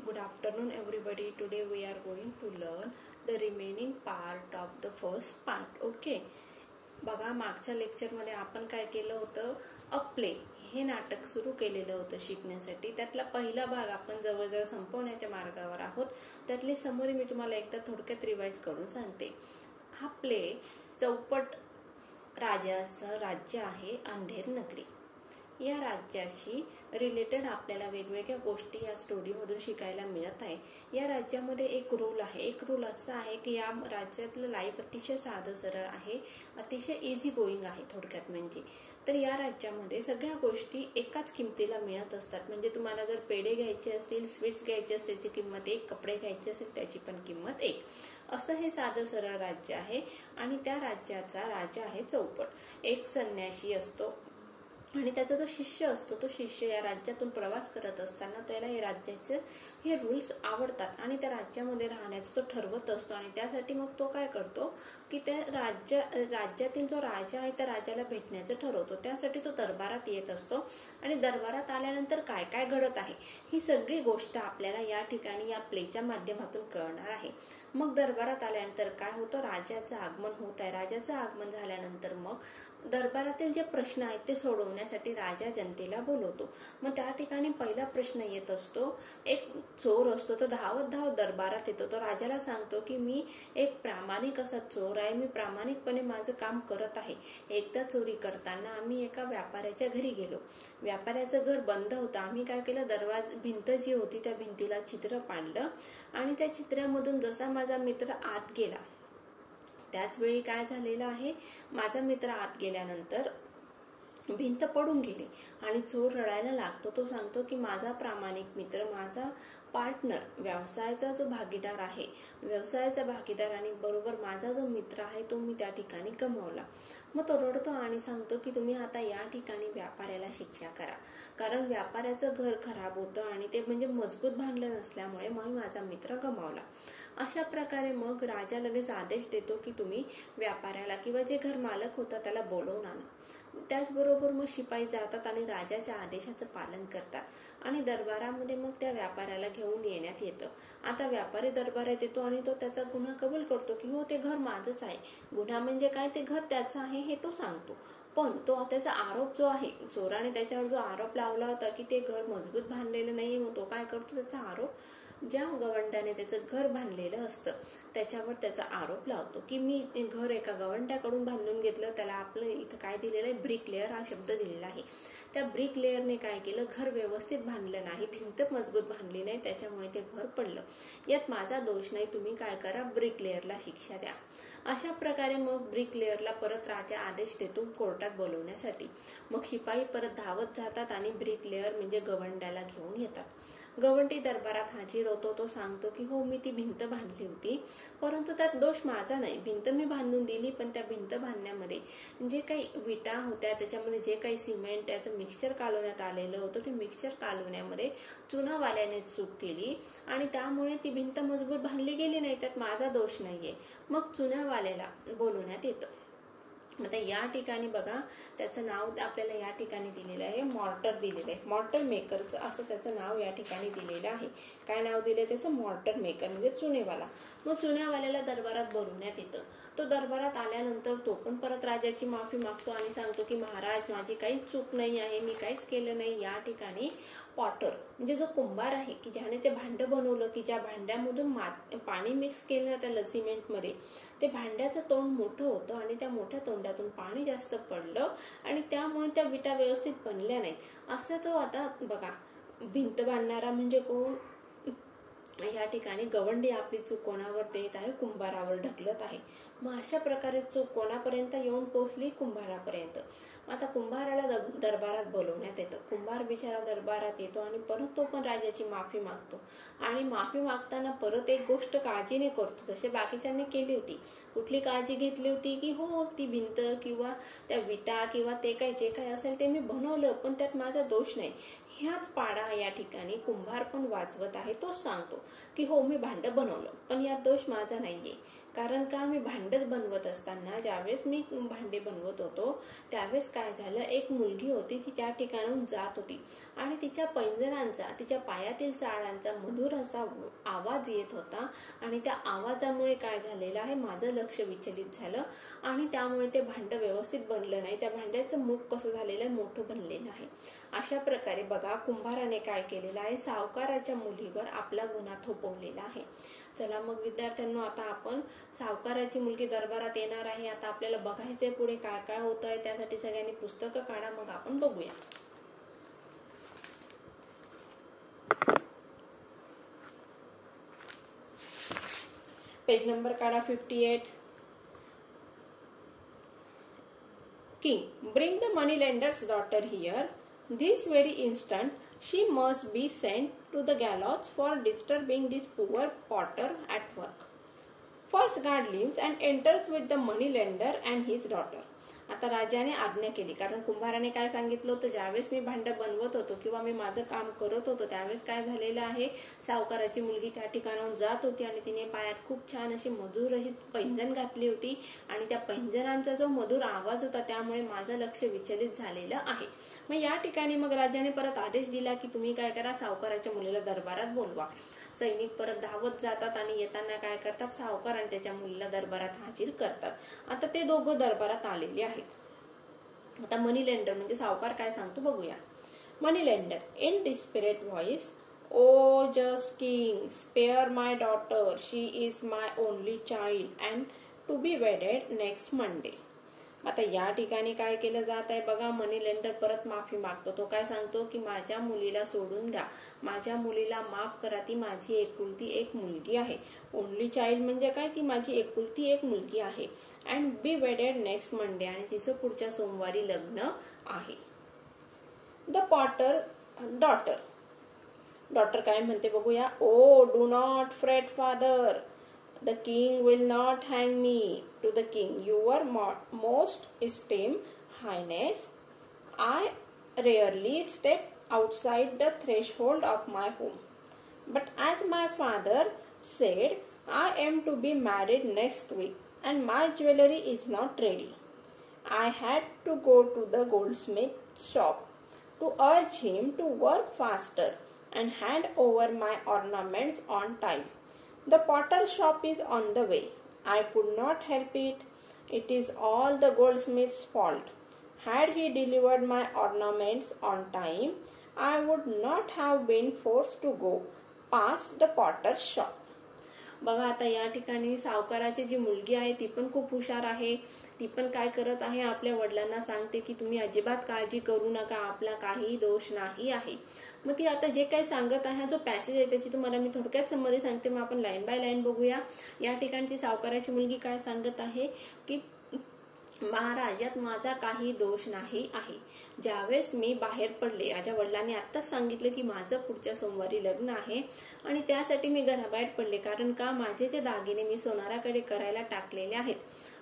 Good afternoon everybody. Today we are going to learn the remaining part of the first part. Okay. बघा मागच्या लेक्चरमध्ये आपण काय केलं होतं, अ प्ले हे नाटक सुरू केलेलं होतं शिकण्यासाठी. त्यातला पहिला भाग आपण जवळजवळ संपवण्याच्या मार्गावर आहोत. त्यातली समरी मी तुम्हाला एकदा थोडक्यात रिवाइज करून सांगते. हा प्ले चौपट राजाचं राज्य आहे अंधेर नगरी. या राज्याशी रिलेटेड आपल्याला वेगवेगळ्या गोष्टी या स्टोरीमधून शिकायला मिळत आहे. या राज्यामध्ये एक रूल आहे. एक रूल असा आहे की या राज्यातलं लाईफ अतिशय साधं सरळ आहे, अतिशय इझी गोईंग आहे थोडक्यात म्हणजे. तर या राज्यामध्ये सगळ्या गोष्टी एकाच किमतीला मिळत असतात. म्हणजे तुम्हाला जर पेढे घ्यायचे असतील, स्वीट्स घ्यायचे असतील त्याची किंमत एक, कपडे घ्यायचे असेल त्याची पण किंमत एक. असं हे साधं सरळ राज्य आहे. आणि त्या राज्याचा राजा आहे चौपट. एक संन्यासी असतो आणि त्याचा जो शिष्य असतो, तो शिष्य या राज्यातून प्रवास करत असताना त्याला या राज्याचे हे रूल्स आवडतात आणि त्या राज्यामध्ये राहण्याचं तो ठरवत असतो. आणि त्यासाठी मग तो काय करतो की त्या राज्यातील जो राजा आहे त्या राजाला भेटण्याचं ठरवतो. त्यासाठी तो दरबारात येत असतो आणि दरबारात आल्यानंतर काय काय घडत आहे ही सगळी गोष्ट आपल्याला या ठिकाणी या प्लेच्या माध्यमातून कळणार आहे. मग दरबारात आल्यानंतर काय होतं, राजाचं आगमन होत आहे. राजाचं आगमन झाल्यानंतर मग दरबारातील जे प्रश्न आहेत ते सोडवण्यासाठी राजा जनतेला बोलवतो. मग त्या ठिकाणी पहिला प्रश्न येत असतो. एक चोर असतो, तो धावत धावत दरबारात येतो. तो राजाला सांगतो की मी एक प्रामाणिक असा चोर आहे, मी प्रामाणिकपणे माझं काम करत आहे. एकदा चोरी करताना आम्ही एका व्यापाऱ्याच्या घरी गेलो. व्यापाऱ्याचं घर बंद होतं. आम्ही काय केलं, भिंत जी होती त्या भिंतीला चित्र पाडलं आणि त्या चित्रामधून जसा माझा मित्र आत गेला, त्याच वेळी काय झालेलं आहे, माझा मित्र आत गेल्यानंतर भिंत पडून गेली आणि चोर रडायला लागतो. तो सांगतो की माझा प्रामाणिक मित्र, माझा पार्टनर, व्यवसायाचा जो भागीदार आहे, व्यवसायाचा भागीदार आणि बरोबर माझा जो मित्र आहे तो मी त्या ठिकाणी गमावला. मग तो रडतो आणि सांगतो की तुम्ही आता या ठिकाणी व्यापाऱ्याला शिक्षा करा, कारण व्यापाऱ्याचं घर खराब होतं आणि ते म्हणजे मजबूत बांधलं नसल्यामुळे मग माझा मित्र गमावला. अशा प्रकारे मग राजा लगेच आदेश देतो की तुम्ही व्यापाऱ्याला किंवा जे घर मालक होता त्याला बोलवून आणा. त्याचबरोबर मग शिपाई जातात आणि राजाच्या आदेशाचं पालन करतात आणि दरबारामध्ये मग त्या व्यापाऱ्याला घेऊन येण्यात येतं. आता व्यापारी दरबारात येतो आणि तो त्याचा गुन्हा कबूल करतो की हो ते घर माझंच आहे. गुन्हा म्हणजे काय, ते घर त्याचं आहे हे तो सांगतो. पण तो त्याचा आरोप जो आहे, चोराने त्याच्यावर जो आरोप लावला होता की ते घर मजबूत बांधलेलं नाही, मग तो काय करतो, त्याचा आरोप ज्या गवंड्याने त्याचं घर बांधलेलं असतं त्याच्यावर त्याचा आरोप लावतो की मी घर एका गवंड्याकडून बांधून घेतलं. त्याला आपलं इथं काय दिलेलं आहे, ब्रिक लेअर हा शब्द दिलेला आहे. त्या ब्रिक लेअरने काय केलं, घर व्यवस्थित बांधलं नाही, भिंत मजबूत बांधली नाही, त्याच्यामुळे ते घर पडलं. यात माझा दोष नाही, तुम्ही काय करा, ब्रिक लेअरला शिक्षा द्या. अशा प्रकारे मग ब्रिक लेअरला परत राजा आदेश देतो कोर्टात बोलवण्यासाठी. मग शिपाई परत धावत जातात आणि ब्रिक लेअर म्हणजे गवंड्याला घेऊन येतात. गवंडी दरबारात हाजीर होतो. तो सांगतो की हो मी ती भिंत बांधली होती, परंतु त्यात दोष माझा नाही. भिंत मी बांधून दिली, पण त्या भिंत बांधण्यामध्ये जे काही विटा होत्या, त्याच्यामध्ये जे काही सिमेंट त्याचं मिक्सचर कालवण्यात आलेलं होतं, ते मिक्सचर कालवण्यामध्ये चुनावाल्याने चूक केली आणि त्यामुळे ती भिंत मजबूत बांधली गेली नाही. त्यात माझा दोष नाहीये. मग चुनावाल्याला बोलवण्यात येतं. आता या ठिकाणी बघा त्याचं नाव आपल्याला या ठिकाणी दिलेलं आहे, मॉर्टर दिलेलं आहे. मॉर्टर मेकरचं असं त्याचं नाव या ठिकाणी दिलेलं आहे. काय नाव दिलंय त्याचं, मॉर्टर मेकर म्हणजे चुनेवाला. मग चुन्यावाल्याला दरबारात बोलवण्यात येतं. तो दरबारात आल्यानंतर तो पण परत राजाची माफी मागतो आणि सांगतो की महाराज माझी काहीच चूक नाही आहे, मी काहीच केलं नाही. या ठिकाणी पॉटर म्हणजे जो कुंभार आहे की ज्याने ते भांडं बनवलं, की ज्या भांड्यामधून पाणी मिक्स केलं त्या सिमेंटमध्ये, ते भांड्याचं तोंड मोठं होतं आणि त्या मोठ्या तोंडातून पाणी जास्त पडलं आणि त्यामुळे त्या विटा व्यवस्थित बनल्या नाहीत. असं तो आता बघा, भिंत बांधणारा म्हणजे कोण, या ठिकाणी गवंडी आपली चूक कोणावर देत आहे, कुंभारावर ढकलत आहे. मग अशा प्रकारे चूक कोणापर्यंत येऊन पोहोचली, कुंभारापर्यंत. आता कुंभाराला दरबारात बोलवण्यात येतं. कुंभार बिचारा दरबारात येतो आणि परत तो पण राजाची माफी मागतो आणि माफी मागताना परत एक गोष्ट काळजीने करतो, जसे बाकीच्यांनी केली होती. कुठली काळजी घेतली होती की हो ती भिंत किंवा त्या विटा किंवा ते काय जे काय असेल ते मी बनवलं, पण त्यात माझा दोष नाही. ह्याच पाढा या ठिकाणी कुंभार पण वाचवत आहे. तो सांगतो की हो मी भांडं बनवलं, पण यात दोष माझा नाहीये. कारण का मी भांडं बनवत असताना ज्यावेळेस मी भांडे बनवत होतो त्यावेळेस काय झालं, एक मुलगी होती ती त्या ठिकाणाहून जात होती आणि तिच्या पैंजणांचा, तिच्या पायातील चाळांचा मधुर असा आवाज येत होता आणि त्या आवाजामुळे काय झालेलं आहे, माझं लक्ष विचलित झालं आणि त्यामुळे ते भांडं व्यवस्थित बनलं नाही. त्या भांड्याचं मुख कसं झालेलं आहे, मोठं बनलेलं आहे. अशा प्रकारे बघा कुंभाराने काय केलेलं आहे, सावकाराच्या मुलीवर आपला गुन्हा थोपवलेला आहे. चला मग विद्यार्थ्यांनो, आता आपण सावकाराची मुलगी दरबारात येणार आहे. आता आपल्याला बघायचंय पुढे काय काय होत आहे. त्यासाठी सगळ्यांनी पुस्तकं काढा, मग आपण बघूया. पेज नंबर काढा 58. King, bring the moneylender's daughter here. This very instant she must be sent to the gallows for disturbing this poor potter at work. First guard leaves and enters with the moneylender and his daughter. आता राजाने आज्ञा केली, कारण कुंभाराने काय सांगितलं होतं, ज्यावेळेस मी भांडं बनवत होतो किंवा मी माझं काम करत होतो त्यावेळेस काय झालेलं आहे, सावकाराची मुलगी त्या ठिकाणाहून जात होती आणि तिने पायात खूप छान अशी मधुर अशी पैंजण घातली होती आणि त्या पैंजणांचा जो मधुर आवाज होता त्यामुळे माझं लक्ष विचलित झालेलं आहे. मग या ठिकाणी मग राजाने परत आदेश दिला की तुम्ही काय करा, सावकाराच्या मुलीला दरबारात बोलवा. सैनिक परत धावत जातात आणि येताना काय करतात, सावकार आणि त्याच्या मुलीला दरबारात हाजीर करतात. आता ते दोघं दरबारात आलेले आहेत. आता मनी लेंडर म्हणजे सावकार काय सांगतो बघूया. Money lender in desperate voice, O just king, spare my daughter, she is my only child and to be wedded next Monday. आता या ठिकाणी काय केलं जात आहे बघा, मनी लेंडर परत माफी मागतो. तो काय सांगतो की माझ्या मुलीला सोडून द्या, माझ्या मुलीला माफ करा, ती माझी एकुलती एक मुलगी आहे. ओनली चाइल्ड म्हणजे काय, ती माझी एकुलती एक मुलगी आहे. And be wedded next Monday, आणि तिचं पुढच्या सोमवारी लग्न आहे. द पॉटर डॉटर, डॉटर काय म्हणते बघूया. O do not fret father, the king will not hang me. To the king, your most esteemed highness, I rarely step outside the threshold of my home. But as my father said, I am to be married next week and my jewelry is not ready. I had to go to the goldsmith shop to urge him to work faster and hand over my ornaments on time. The potter shop is on the way. I could not help it. It is all the goldsmith's fault. Had he delivered my ornaments on time, I would not have been forced to go past the potter's shop. बघा आता या ठिकाणी सावकाराची जी मुलगी आहे ती पण खूप हुशार आहे. ती पण काय करत आहे, आपल्या वडिलांना सांगते की तुम्ही अजिबात काळजी करू नका, आपला काही दोष नाही आहे. मग ती आता जे काही सांगत आहे, जो पॅसेज आहे त्याची तुम्हाला मी थोडक्यात समरी सांगते, मग आपण लाईन बाय लाईन बघूया. या ठिकाणी ती सावकाराची मुलगी काय सांगत आहे की महाराज, यात माझा काही दोष नाही आहे. ज्यावेळेस मी बाहेर पडले, माझ्या वडिलांनी आत्ताच सांगितलं की माझं पुढच्या सोमवारी लग्न आहे आणि त्यासाठी मी घराबाहेर पडले. कारण का, माझे जे दागिने मी सोनाराकडे करायला टाकलेले आहेत,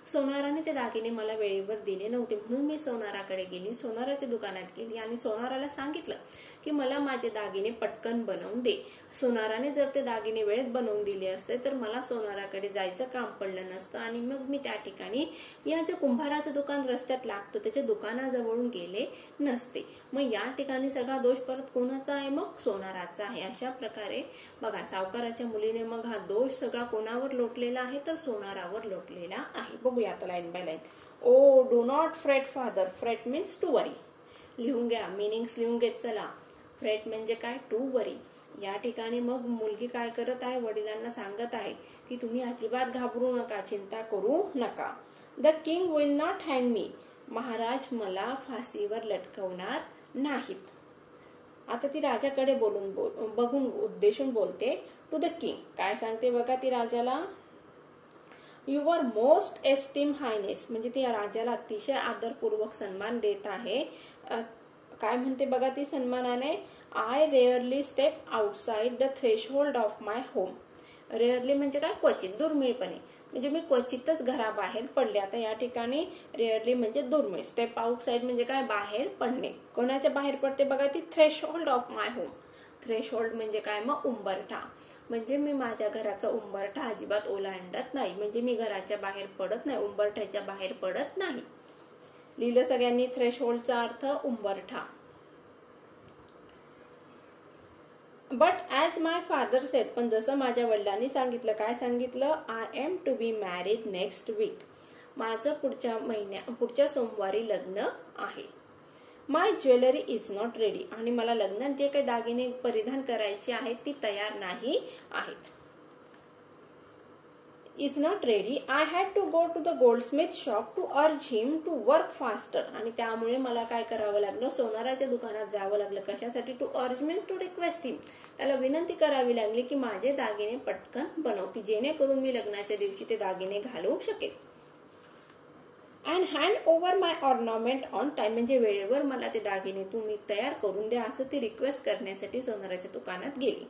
सोनाराने ते दागिने मला वेळेवर दिले नव्हते, म्हणून मी सोनाराकडे गेली, सोनाराच्या दुकानात गेली आणि सोनाराला सांगितलं की मला माझे दागिने पटकन बनवून दे. सोनाराने जर ते दागिने वेळेत बनवून दिले असते तर मला सोनाराकडे जायचं काम पडलं नसतं आणि मग मी त्या ठिकाणी या जे कुंभाराचं दुकान रस्त्यात लागतं त्याच्या दुकानाजवळून गेले नसते. मग या ठिकाणी सगळा दोष परत कोणाचा आहे, मग सोनाराचा आहे. अशा प्रकारे बघा सावकाराच्या मुलीने मग हा दोष सगळा कोणावर लोटलेला आहे, तर सोनारावर लोटलेला आहे. बघूया आता line by line. O do not fret father, fret means to worry. लिहून घ्या, मिनिंग्स लिहून घेत चला. फ्रेट म्हणजे काय, टू वरी. या ठिकाणी मग मुलगी काय करत आहे, वडिलांना सांगत आहे की तुम्ही अजिबात घाबरू नका, चिंता करू नका. The king will not hang me, महाराज मला फाशीवर लटकवणार नाहीत. आता ती राजाकडे बघून उद्देशून बोलते. टू द किंग काय सांगते बघा ती राजाला. युअर मोस्ट एस्टीम हायनेस, म्हणजे ती राजाला अतिशय आदरपूर्वक सन्मान देत आहे. काय म्हणते बघा ती सन्मानाने. I rarely step outside the threshold of my home. Rarely म्हणजे काय, क्वचित, दुर्मिळपणे. म्हणजे मी क्वचितच घराबाहेर पडले. आता या ठिकाणी रेअरली म्हणजे दुर्मिळ. स्टेप आउटसाइड म्हणजे काय, बाहेर पडणे. कोणाच्या बाहेर पडते बघा, ती threshold of my home. Threshold म्हणजे काय, मग उंबरठा. म्हणजे मी माझ्या घराचा उंबरठा अजिबात ओलांडत नाही. म्हणजे मी घराच्या बाहेर पडत नाही, उंबरठ्याच्या बाहेर पडत नाही. लिहिलं सगळ्यांनी? थ्रेशहोल्डचा अर्थ उंबरठा. But as my father said, पण जसं माझ्या वडिलांनी सांगितलं, काय सांगितलं, I am to be married next week. माझं पुढच्या सोमवारी लग्न आहे. My jewellery is not ready, आणि मला लग्नात जे काही दागिने परिधान करायचे आहेत ती तयार नाही आहेत. Is not ready. I had to go to the goldsmith shop to urge him to work faster, आणि त्यामुळे मला काय करावं लागलं, सोनाराच्या दुकानात जावं लागलं. कशासाठी? टू अर्ज मीन्स टू रिक्वेस्ट हिम. त्याला विनंती करावी लागली की माझे दागिने पटकन बनव, की जेणेकरून मी लग्नाच्या दिवशी ते दागिने घालू शकेल. And hand over my ornament on time, म्हणजे वेळेवर मला ते दागिने तुम्ही तयार करून द्या, असं ती रिक्वेस्ट करण्यासाठी सोनाराच्या दुकानात गेली.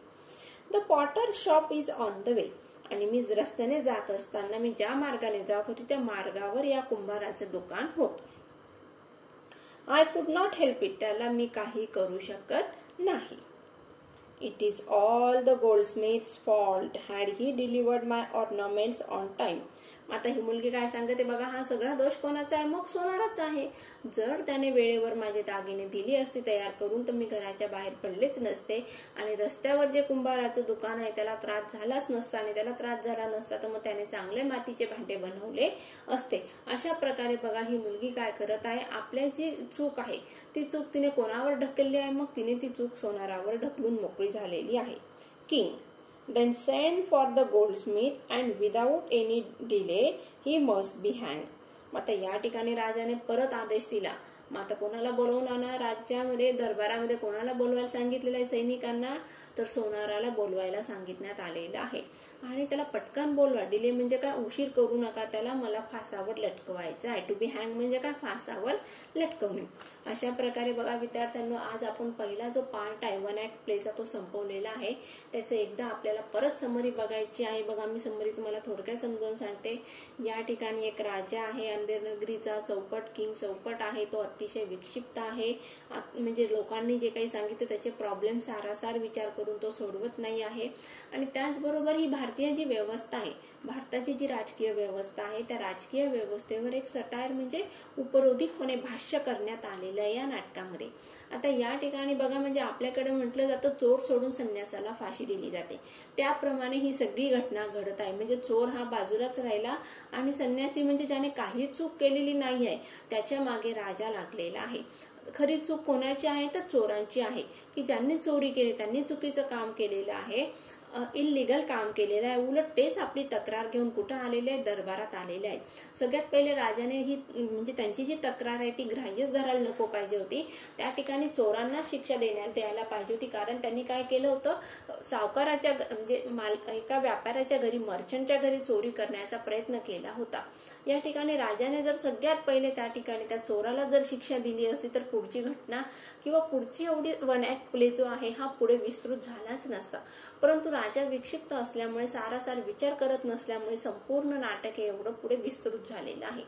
The Potter shop is on the way, आणि मी रस्त्याने जात असताना, मी ज्या मार्गाने जात होती त्या मार्गावर या कुंभाराचं दुकान होतं. I could not help it, त्याला मी काही करू शकत नाही. It is all the goldsmith's fault had he delivered my ornaments on time. आता ही मुलगी काय सांगते बघा, हा सगळा दोष कोणाचा आहे, मग सोनाराचा आहे. जर त्याने वेळेवर माझे दागिने दिली असते तयार करून तर मी घराच्या बाहेर पडलेच नसते, आणि रस्त्यावर जे कुंभाराचं दुकान आहे त्याला त्रास झालाच नसता, आणि त्याला त्रास झाला नसता तर मग त्याने चांगले मातीचे भांडे बनवले असते. अशा प्रकारे बघा ही मुलगी काय करत आहे, आपल्या जी चूक आहे ती चूक तिने कोणावर ढकलली आहे, मग तिने ती चूक सोनारावर ढकलून मोकळी झालेली आहे. King then send for the goldsmith and without any delay he must be hanged. आता या ठिकाणी राजाने परत आदेश दिला. मग आता कोणाला बोलवून आणा, राज्यामध्ये दरबारामध्ये कोणाला बोलवायला सांगितलेलं आहे सैनिकांना, तर सोनाराला बोलवायला सांगितण्यात आलेलं आहे. आणि त्याला पटकन बोलवा. डिले म्हणजे काय, उशीर करू नका, त्याला मला फासावर लटकवायचं आहे. टू बी हँग म्हणजे काय, फासावर लटकवणे. अशा प्रकारे बघा विद्यार्थ्यांनो, आज आपण पहिला जो पार्ट आहे 1 ऍक्ट प्लेचा तो संपवलेला आहे. त्याचं एकदा आपल्याला परत समरी बघायची आहे. बघा मी समरी तुम्हाला थोडक्यात समजावून सांगते. या ठिकाणी एक राजा आहे, अंधेर नगरीचा चौपट, किंग चौपट आहे, तो अतिशय विक्षिप्त आहे. म्हणजे लोकांनी जे काही सांगितलं त्याचे प्रॉब्लेम सारासार विचार करून तो सोडवत नाही आहे. आणि त्याचबरोबर ही भारतीय जी व्यवस्था आहे, भारताची जी राजकीय व्यवस्था आहे, त्या राजकीय व्यवस्थेवर एक सटायर म्हणजे उपरोधिकपणे भाष्य करण्यात आलेलं आहे या नाटकामध्ये. आता या ठिकाणी बघा, म्हणजे आपल्याकडे म्हटलं जातं चोर सोडून संन्यासाला फाशी दिली जाते, त्याप्रमाणे ही सगळी घटना घडत आहे. म्हणजे चोर हा बाजूलाच राहिला आणि संन्यासी म्हणजे ज्याने काही चूक केलेली नाही आहे त्याच्या मागे राजा लागलेला आहे. खरी चूक कोणाची आहे, तर चोरांची आहे, की ज्यांनी चोरी केली त्यांनी चुकीचं काम केलेलं आहे, इल्लीगल काम केलेलं आहे. उलट तेच आपली तक्रार घेऊन कुठं आलेले आहेत, दरबारात आलेले आहेत. सगळ्यात पहिले राजाने ही म्हणजे त्यांची जी तक्रार आहे ती ग्राह्यच धरायला नको पाहिजे होती. त्या ठिकाणी चोरांना शिक्षा द्यायला पाहिजे होती, कारण त्यांनी काय केलं होतं, सावकाराच्या म्हणजे एका व्यापाऱ्याच्या घरी, मर्चंटच्या घरी चोरी करण्याचा प्रयत्न केला होता. या ठिकाणी राजाने जर सगळ्यात पहिले त्या ठिकाणी त्या चोराला जर शिक्षा दिली असती तर पुढची घटना किंवा पुढची एवढी 1 ऍक्ट प्ले जो आहे हा पुढे विस्तृत झालाच नसता. परंतु राजा विक्षिप्त असल्यामुळे, सारासार विचार करत नसल्यामुळे संपूर्ण नाटक हे एवढं पुढे विस्तृत झालेलं आहे.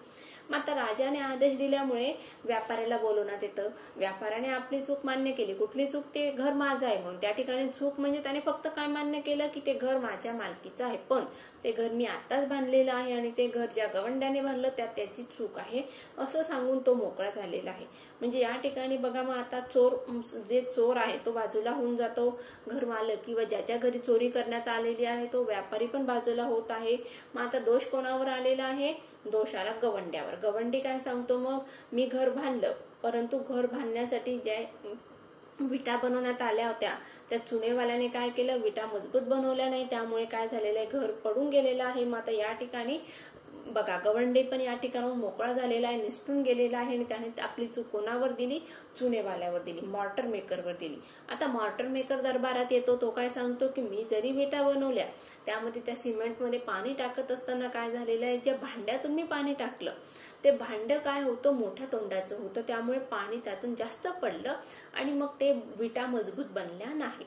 मात्र राजाने आदेश दिल्यामुळे व्यापाऱ्याला बोलवण्यात येतं. व्यापाऱ्याने आपली चूक मान्य केली. कुठली चूक, ते घर माझं आहे म्हणून. त्या ठिकाणी चूक म्हणजे त्याने फक्त काय मान्य केलं, की ते घर माझ्या मालकीचं आहे, पण ते घर मी आताच बांधलेलं आहे आणि ते घर ज्या गवंड्याने बांधलं त्याची चूक आहे असं सांगून तो मोकळा झालेला आहे. म्हणजे या ठिकाणी बघा, मग आता जे चोर आहे तो बाजूला होऊन जातो, घर मालक किंवा ज्याच्या घरी चोरी करण्यात आलेली आहे तो व्यापारी पण बाजूला होत आहे. मग आता दोष कोणावर आलेला आहे, दोष आला गवंड्यावर. गवंडी काय सांगतो, मग मी घर बांधलं, परंतु घर बांधण्यासाठी ज्या विटा बनवण्यात आल्या होत्या त्या चुनेवाल्याने काय केलं, विटा मजबूत बनवल्या नाही, त्यामुळे काय झालेलं आहे, घर पडून गेलेलं आहे. मग आता या ठिकाणी बघा गवंडे पण या ठिकाणाहून मोकळा झालेला आहे, निसटून गेलेला आहे, आणि त्याने आपली चूक कोणावर दिली, चुनेवाल्यावर दिली, मॉर्टर मेकरवर दिली. आता मॉर्टर मेकर दरबारात येतो, तो काय सांगतो की मी जरी विटा बनवल्या त्यामध्ये त्या सिमेंटमध्ये पाणी टाकत असताना काय झालेलं आहे, ज्या भांड्यातून मी पाणी टाकलं ते भांडं काय होतं, मोठ्या तोंडाचं होतं, त्यामुळे पाणी त्यातून जास्त पडलं आणि मग ते विटा मजबूत बनल्या नाहीत.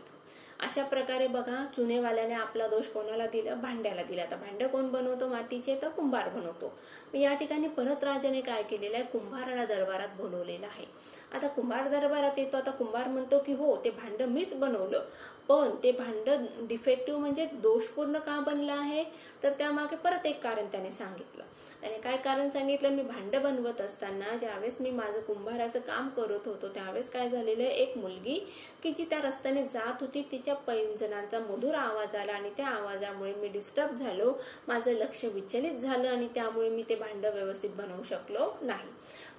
अशा प्रकारे बघा चुनेवाल्याने आपला दोष कोणाला दिला, भांड्याला दिला. आता भांडं कोण बनवतो मातीचे, तर कुंभार बनवतो. या ठिकाणी परत राजाने काय केलेलं आहे, कुंभाराला दरबारात बोलवलेलं आहे. आता कुंभार दरबारात येतो. आता कुंभार म्हणतो की हो ते भांडं मीच बनवलं, पण ते भांडं डिफेक्टिव्ह म्हणजे दोषपूर्ण का बनलं आहे, तर त्यामागे परत एक कारण त्याने सांगितलं. त्याने काय कारण सांगितलं, मी भांडं बनवत असताना ज्यावेळेस मी माझं कुंभाराचं काम करत होतो त्यावेळेस काय झालेलं, एक मुलगी की जी त्या रस्त्याने जात होती तिच्या पैंजणांचा मधुर आवाज आला आणि त्या आवाजामुळे मी डिस्टर्ब झालो, माझं लक्ष विचलित झालं आणि त्यामुळे मी ते भांडं व्यवस्थित बनवू शकलो नाही.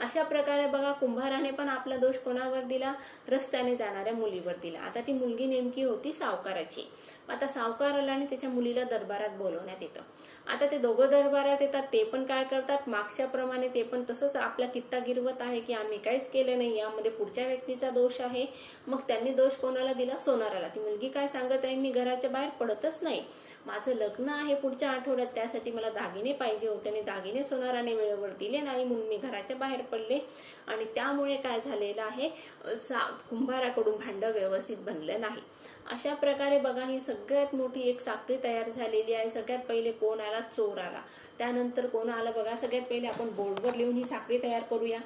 अशा प्रकारे बघा कुंभाराने पण आपला दोष कोणावर दिला, रस्त्याने जाणाऱ्या मुलीवर दिला. आता ती मुलगी नेमकी होती सावकाराची. आता सावकार आला आणि त्याच्या मुलीला दरबारात बोलवण्यात येतं. आता ते दोघं दरबारात येतात. ते पण काय करतात, मागच्या प्रमाणे ते पण तसंच आपला कित्ता गिरवत आहे की आम्ही काहीच केलं नाही, यामध्ये पुढच्या व्यक्तीचा दोष आहे. मग त्यांनी दोष कोणाला दिला, सोनाराला. ती मुलगी काय सांगत आहे, मी घराच्या बाहेर पडतच नाही, माझं लग्न आहे पुढच्या आठवड्यात, त्यासाठी मला दागिने पाहिजे होते आणि दागिने सोनाराने वेळेवर दिले नाही म्हणून मी घराच्या बाहेर पडले आणि त्यामुळे काय झालेलं आहे, कुंभाराकडून भांडं व्यवस्थित बनलं नाही. अशा प्रकारे बघा ही सगळ्यात मोठी एक साखळी तयार झालेली आहे. सगळ्यात पहिले कोण आला, चोर आला. त्यानंतर कोण आलं बघा, सगळ्यात पहिले आपण बोर्डवर लिहून ही साखळी तयार करूया.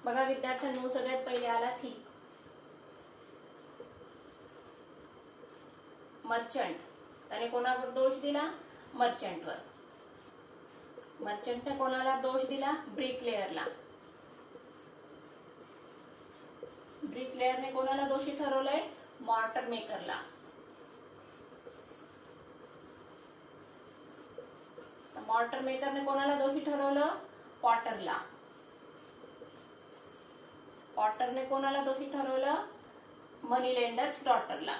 बघा विद्यार्थ्यांनो, सगळ्यात पहिले आला थीफ, मर्चंट. त्याने कोणावर दोष दिला, मर्चंटवर. मर्चंटने कोणाला दोष दिला, ब्रिकलेअरला. ब्रिकलेअरने कोणाला दोषी ठरवलंय, मॉर्टर मेकरला. मॉर्टर मेकरने कोणाला दोषी ठरवलं, पॉटरला. पॉटरने कोणाला दोषी ठरवलं, मनी लेंडर्स डॉटरला.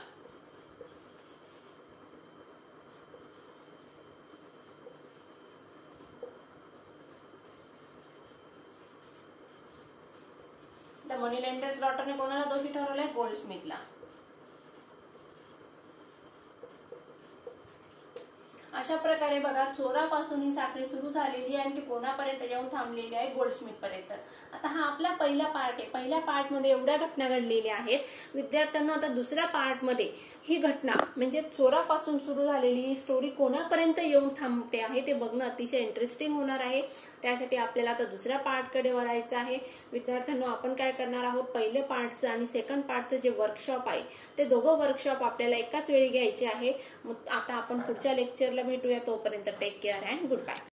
मनी लेंडर्स डॉटरने कोणाला दोषी ठरवलंय, गोल्डस्मिथला. अशा प्रकारे बघा चोरापासून ही साखळी सुरू झालेली आहे आणि ती कोणापर्यंत येऊन थांबलेली आहे, गोल्डस्मिथ पर्यंत. आता हा आपला पहिला पार्ट आहे. पहिल्या पार्ट मध्ये एवढ्या घटना घडलेल्या आहेत. विद्यार्थ्यांना आता दुसऱ्या पार्ट मध्ये ही घटना म्हणजे चोरापासून सुरू झालेली ही स्टोरी कोणापर्यंत येऊन थांबते आहे ते बघणं अतिशय इंटरेस्टिंग होणार आहे. त्यासाठी आपल्याला आता दुसऱ्या पार्ट कडे वळायचं आहे. विद्यार्थ्यांना आपण काय करणार आहोत, पहिले पार्टचं आणि सेकंड पार्टचं जे वर्कशॉप आहे ते दोघं वर्कशॉप आपल्याला एकाच वेळी घ्यायचे आहे. आता आपण पुढच्या लेक्चरला भेटूया. तोपर्यंत take care and good bye.